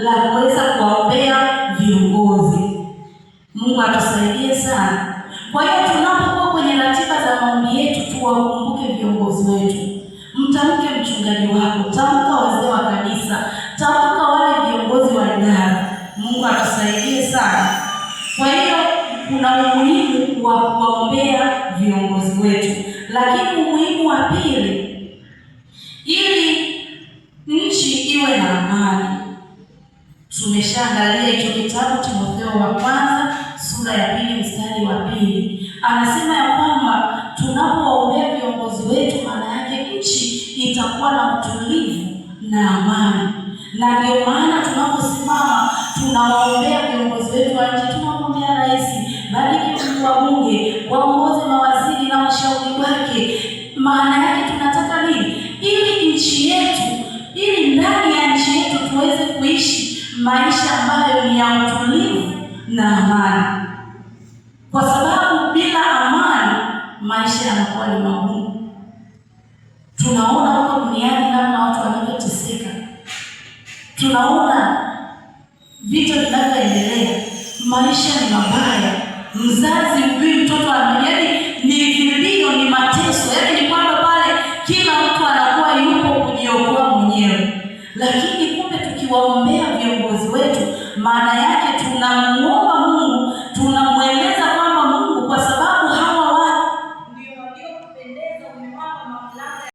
la kuweza kuwaombea viongozi. Mungu atusaidie sana. Kwa hiyo tunapokuwa kwenye ratiba za maombi yetu, tuwakumbuke viongozi wetu. Mtamke mchungaji wako, tamka wazee wa kanisa, tamka wale viongozi wa idara. Mungu atusaidie sana. Kwa hiyo kuna umuhimu wa kuwaombea viongozi wetu. Lakini umuhimu wa pili, ili nchi iwe na amani. Tumeshaangalia hicho kitabu Timotheo wa kwanza sura ya 2 mstari wa 2. Anasema ya kwamba tunapowaombea viongozi wetu, maana yake nchi itakuwa na utulivu na amani. Na ndio maana tunaposimama tunawaombea viongozi wetu wa nchi, tunamwombea rais, bariki wabunge, waongoze mawaziri na washauri wake. Maana yake tunataka nini? Ili nchi yetu, ili ndani ya nchi yetu tuweze kuishi maisha ambayo ni ya utulivu na amani. Kwa sababu bila amani maisha yanakuwa ni magumu. Tunaona huko duniani namna watu wanavyoteseka. Tunaona vita vinavyoendelea. Maisha ni mabaya. Mzazi hujui mtoto yaani ni vilio, ni mateso. Yaani ni kwamba pale kila mtu anakuwa yupo kujiokoa mwenyewe. Lakini kumbe tukiwaombea viongozi wetu, maana yake